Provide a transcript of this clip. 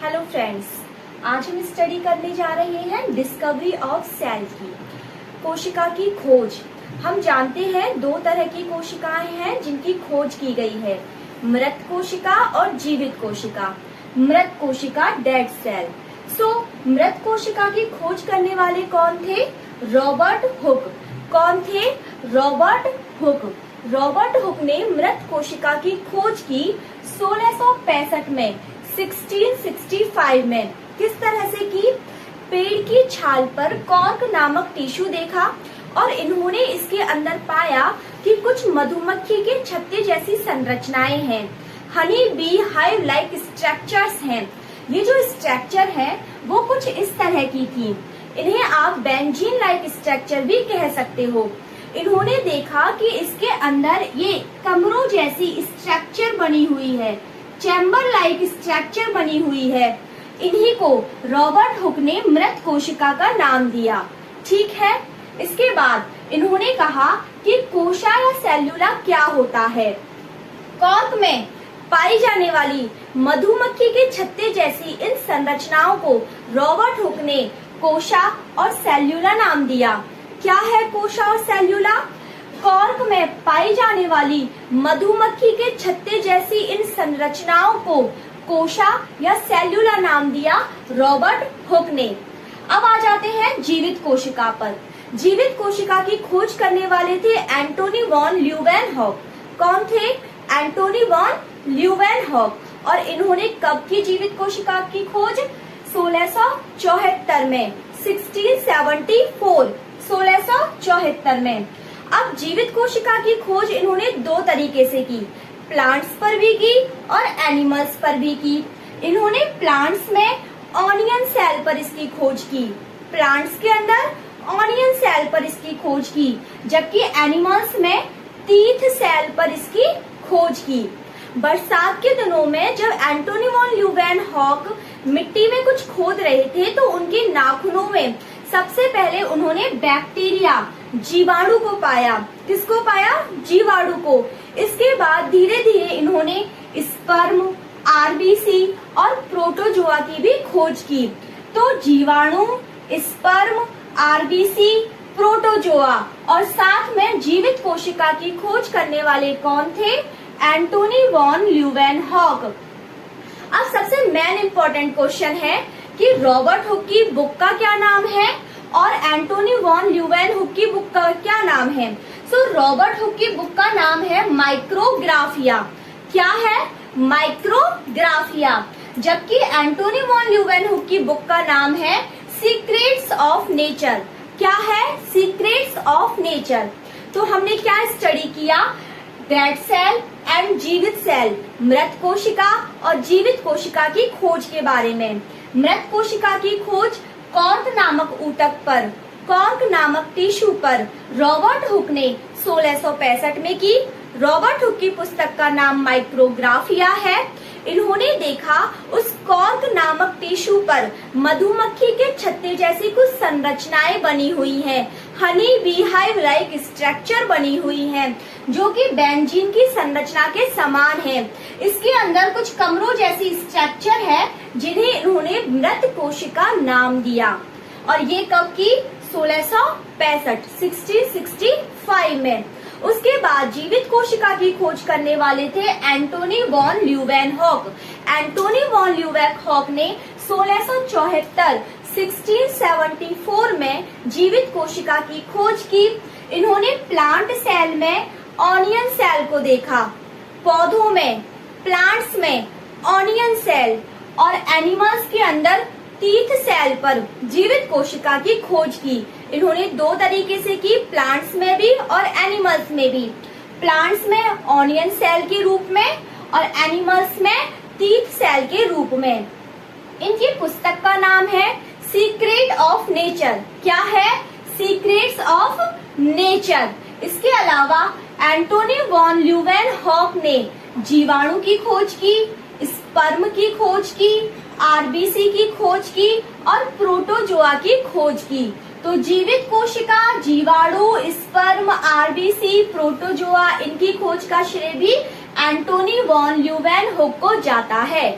Hello friends, आज हम study करने जा रहे हैं डिस्कवरी ऑफ सेल की, कोशिका की खोज। हम जानते हैं दो तरह की कोशिकाएं हैं जिनकी खोज की गई है, मृत कोशिका और जीवित कोशिका। मृत कोशिका डेड सेल। मृत कोशिका की खोज करने वाले कौन थे? Robert Hooke. कौन थे? Robert Hooke. रॉबर्ट हुक ने मृत कोशिका की खोज की 1665 में, 1665 में। किस तरह से की? पेड़ की छाल पर कॉर्क नामक टिश्यू देखा और इन्होंने इसके अंदर पाया कि कुछ मधुमक्खी के छत्ते जैसी संरचनाएं हैं, honey bee hive like structures हैं। ये जो स्ट्रक्चर है वो कुछ इस तरह की थी। इन्हें आप बेंजीन लाइक स्ट्रक्चर भी कह सकते हो। इन्होंने देखा कि इसके अंदर ये कमरों जैसी स्ट्रक्चर बनी हुई है, चैम्बर लाइक स्ट्रक्चर बनी हुई है। इन्हीं को रॉबर्ट हुक ने मृत कोशिका का नाम दिया। ठीक है। इसके बाद इन्होंने कहा कि कोशा या सेल्यूला क्या होता है। कॉर्क में पाई जाने वाली मधुमक्खी के छत्ते जैसी इन संरचनाओं को रॉबर्ट हुक ने कोशा और सेल्यूला नाम दिया। क्या है कोशा और सेल्यूला? कॉर्क में पाई जाने वाली मधुमक्खी के छत्ते जैसी इन संरचनाओं को कोशा या सेल्यूला नाम दिया रॉबर्ट हुक ने। अब आ जाते हैं जीवित कोशिका पर। जीवित कोशिका की खोज करने वाले थे एंटोनी वॉन ल्यूवेनहॉक। कौन थे? Antony von Leeuwenhoek. और इन्होंने कब की जीवित कोशिका की खोज? 1674 में, 1674 में। अब जीवित कोशिका की खोज इन्होंने दो तरीके से की, प्लांट्स पर भी की और एनिमल्स पर भी की। इन्होंने प्लांट्स में ऑनियन सेल पर इसकी खोज की, प्लांट्स के अंदर ऑनियन सेल पर इसकी खोज की, जबकि एनिमल्स में टीथ सेल पर इसकी खोज की। बरसात के दिनों में जब एंटोनी वॉन ल्यूवेनहॉक मिट्टी में कुछ खोद रहे थे तो उनके नाखूनों में सबसे पहले उन्होंने बैक्टीरिया, जीवाणु को पाया। किसको पाया? जीवाणु को। इसके बाद धीरे धीरे इन्होंने स्पर्म, आरबीसी और प्रोटोजोआ की भी खोज की। तो जीवाणु, स्पर्म, आरबीसी, प्रोटोजोआ और साथ में जीवित कोशिका की खोज करने वाले कौन थे? Antony von Leeuwenhoek. अब सबसे मेन इम्पोर्टेंट क्वेश्चन है कि रॉबर्ट हुक की बुक का क्या नाम है और एंटोनी वॉन ल्यूवेनहॉक की बुक का क्या नाम है? रॉबर्ट हुक की बुक का नाम है माइक्रोग्राफिया। क्या है? माइक्रोग्राफिया। जबकि एंटोनी वॉन ल्यूवेनहॉक की बुक का नाम है सीक्रेट्स ऑफ नेचर। क्या है? Secrets of nature. तो हमने क्या स्टडी किया? डेड सेल एंड जीवित सेल, मृत कोशिका और जीवित कोशिका की खोज के बारे में। मृत कोशिका की खोज कॉर्क नामक ऊतक पर, कॉर्क नामक टिश्यू पर रॉबर्ट हुक ने 1665 में की। रॉबर्ट हुक की पुस्तक का नाम माइक्रोग्राफिया है। इन्होंने देखा उस कॉर्क नामक टिश्यू पर मधुमक्खी के छत्ते जैसी कुछ संरचनाएं बनी हुई हैं, honey bee hive like structure बनी हुई हैं, जो कि बेंजीन की संरचना के समान है। इसके अंदर कुछ कमरों जैसी स्ट्रक्चर है जिन्हें इन्होंने मृत कोशिका नाम दिया। और ये कब की? 1665, 1665 में। उसके बाद जीवित कोशिका की खोज करने वाले थे Antony von Leeuwenhoek. Antony von Leeuwenhoek ने 1674, 1674 में जीवित कोशिका की खोज की। इन्होंने प्लांट सेल में ऑनियन सेल को देखा, पौधों में, प्लांट्स में ऑनियन सेल और एनिमल्स के अंदर टीथ सेल पर जीवित कोशिका की खोज की। इन्होंने दो तरीके से की, प्लांट्स में भी और एनिमल्स में भी। प्लांट्स में ऑनियन सेल के रूप में और एनिमल्स में टीथ सेल के रूप में। इनकी पुस्तक का नाम है सीक्रेट ऑफ नेचर। क्या है? Secrets of nature. इसके अलावा एंटोनी वॉन ल्यूवेनहॉक ने जीवाणु की खोज की, स्पर्म की खोज की, आरबीसी की खोज की और प्रोटोजोआ की खोज की। तो जीवित कोशिका, जीवाणु, स्पर्म, आरबीसी, प्रोटोजोआ, इनकी खोज का श्रेय भी एंटोनी वॉन ल्यूवेनहॉक को जाता है।